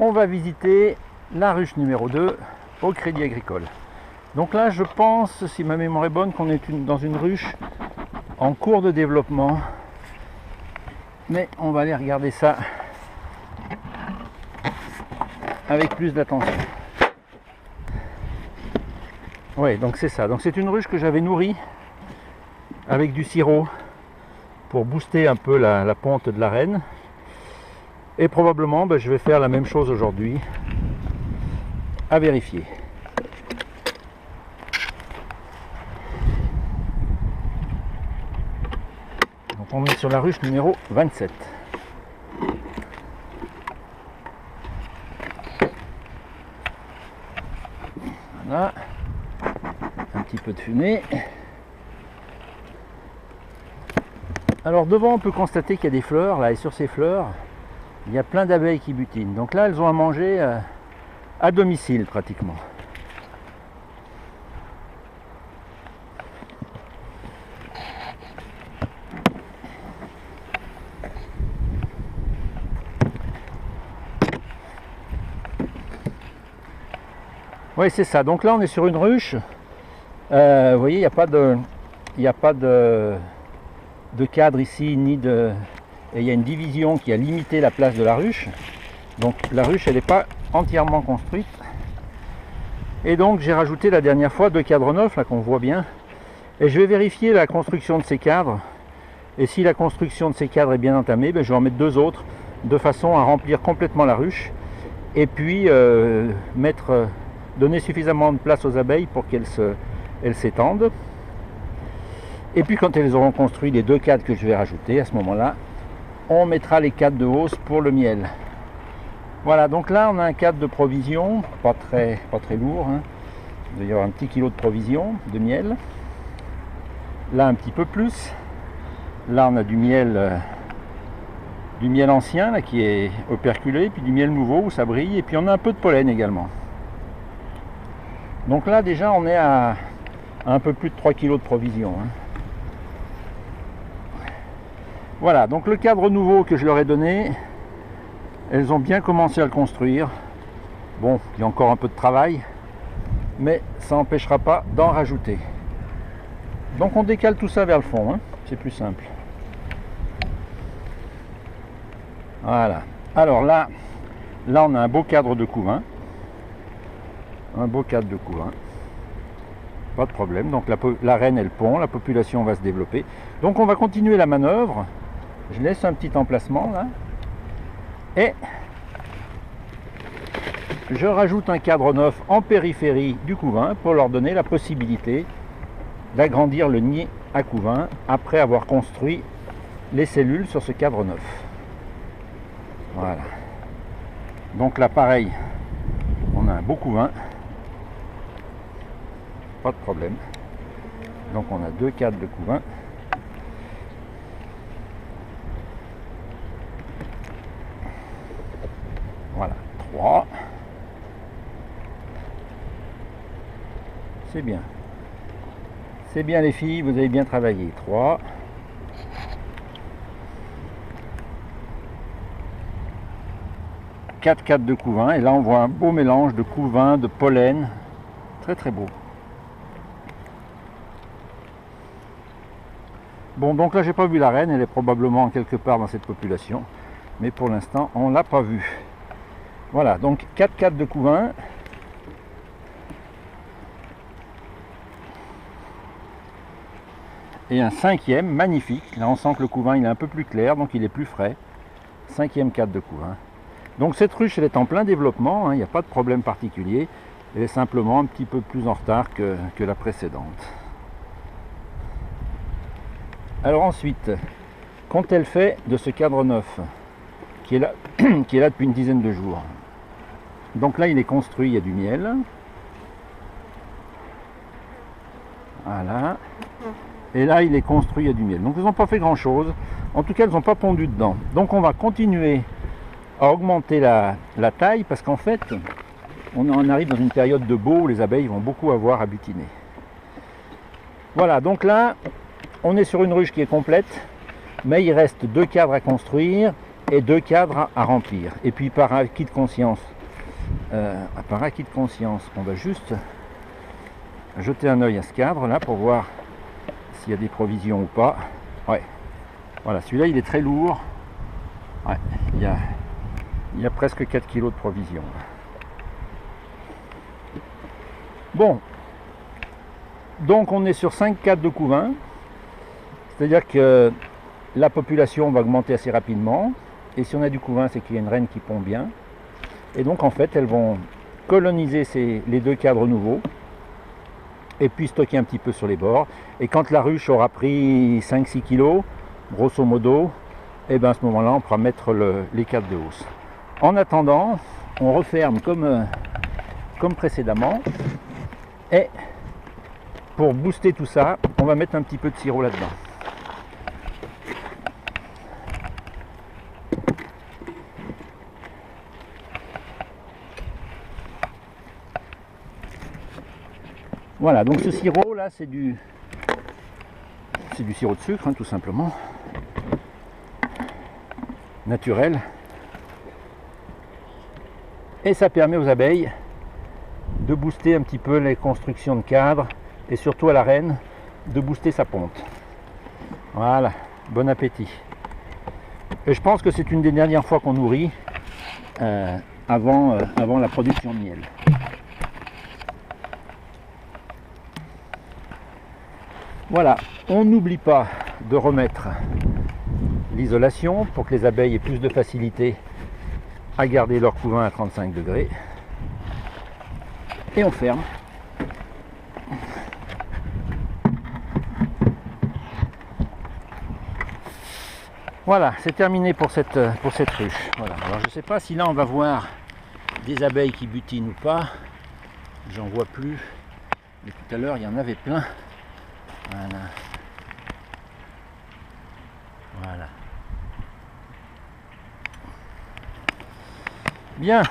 on va visiter la ruche numéro 2 au Crédit Agricole. Donc là, je pense, si ma mémoire est bonne, qu'on est dans une ruche en cours de développement. Mais on va aller regarder ça avec plus d'attention. Oui, donc c'est ça. Donc c'est une ruche que j'avais nourrie avec du sirop pour booster un peu la ponte de la reine. Et probablement, je vais faire la même chose aujourd'hui, à vérifier. Donc on est sur la ruche numéro 27. Voilà, un petit peu de fumée. Alors devant, on peut constater qu'il y a des fleurs là, et sur ces fleurs, il y a plein d'abeilles qui butinent. Donc là, elles ont à manger à domicile pratiquement. Oui, c'est ça. Donc là, on est sur une ruche. Vous voyez, il n'y a pas de cadre ici, ni de... Et il y a une division qui a limité la place de la ruche. Donc la ruche, elle n'est pas entièrement construite. Et donc j'ai rajouté la dernière fois 2 cadres neufs, là qu'on voit bien. Et je vais vérifier la construction de ces cadres. Et si la construction de ces cadres est bien entamée, je vais en mettre 2 autres, de façon à remplir complètement la ruche. Et puis donner suffisamment de place aux abeilles pour qu'elles s'étendent. Et puis quand elles auront construit les 2 cadres que je vais rajouter, à ce moment-là, on mettra les cadres de hausse pour le miel. Voilà, donc là on a un cadre de provision, pas très lourd, hein. Il doit y avoir un petit kilo de provision de miel. Là un petit peu plus. Là on a du miel ancien là, qui est operculé, puis du miel nouveau où ça brille, et puis on a un peu de pollen également. Donc là déjà on est à un peu plus de 3 kg de provision, hein. Voilà, donc le cadre nouveau que je leur ai donné, elles ont bien commencé à le construire. Bon, il y a encore un peu de travail, mais ça n'empêchera pas d'en rajouter. Donc on décale tout ça vers le fond, hein. C'est plus simple. Voilà. Alors là on a un beau cadre de couvain. Un beau cadre de couvain. Pas de problème. Donc la reine elle pond, la population va se développer. Donc on va continuer la manœuvre. Je laisse un petit emplacement là. Et je rajoute un cadre neuf en périphérie du couvain pour leur donner la possibilité d'agrandir le nid à couvain après avoir construit les cellules sur ce cadre neuf. Voilà. Donc là pareil, on a un beau couvain. Pas de problème. Donc on a 2 cadres de couvain. Voilà, 3. C'est bien. C'est bien les filles, vous avez bien travaillé. 3. 4 cadres de couvain. Et là on voit un beau mélange de couvain, de pollen. Très très beau. Bon, donc là j'ai pas vu la reine, elle est probablement quelque part dans cette population, mais pour l'instant on l'a pas vue. Voilà, donc 4 cadres de couvain. Et un 5e magnifique. Là on sent que le couvain il est un peu plus clair, donc il est plus frais. 5e cadre de couvain. Donc cette ruche elle est en plein développement, hein, il n'y a pas de problème particulier. Elle est simplement un petit peu plus en retard que la précédente. Alors ensuite, qu'ont-elles fait de ce cadre neuf qui est là depuis une dizaine de jours? Donc là il est construit, il y a du miel. Voilà. Et là il est construit, il y a du miel. Donc ils n'ont pas fait grand chose. En tout cas elles n'ont pas pondu dedans. Donc on va continuer à augmenter la taille parce qu'en fait on en arrive dans une période de beau où les abeilles vont beaucoup avoir à butiner. Voilà, donc là on est sur une ruche qui est complète, mais il reste 2 cadres à construire et 2 cadres à remplir. Et puis par acquis de conscience, on va juste jeter un œil à ce cadre là pour voir s'il y a des provisions ou pas. Ouais, voilà, celui-là il est très lourd. Ouais, il y a presque 4 kg de provisions. Bon, donc on est sur 5 cadres de couvain, c'est-à-dire que la population va augmenter assez rapidement, et si on a du couvain, c'est qu'il y a une reine qui pond bien, et donc en fait elles vont coloniser les 2 cadres nouveaux, et puis stocker un petit peu sur les bords, et quand la ruche aura pris 5-6 kg, grosso modo, et bien à ce moment-là on pourra mettre les cadres de hausse. En attendant, on referme comme précédemment, et pour booster tout ça, on va mettre un petit peu de sirop là-dedans. Voilà, donc ce sirop là, c'est du sirop de sucre, hein, tout simplement, naturel. Et ça permet aux abeilles de booster un petit peu les constructions de cadres et surtout à la reine de booster sa ponte. Voilà, bon appétit. Et je pense que c'est une des dernières fois qu'on nourrit avant la production de miel. Voilà, on n'oublie pas de remettre l'isolation pour que les abeilles aient plus de facilité à garder leur couvain à 35 degrés. Et on ferme. Voilà, c'est terminé pour cette ruche. Voilà. Alors je ne sais pas si là on va voir des abeilles qui butinent ou pas. J'en vois plus. Mais tout à l'heure il y en avait plein. Voilà. Voilà. Bien.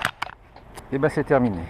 Et ben c'est terminé.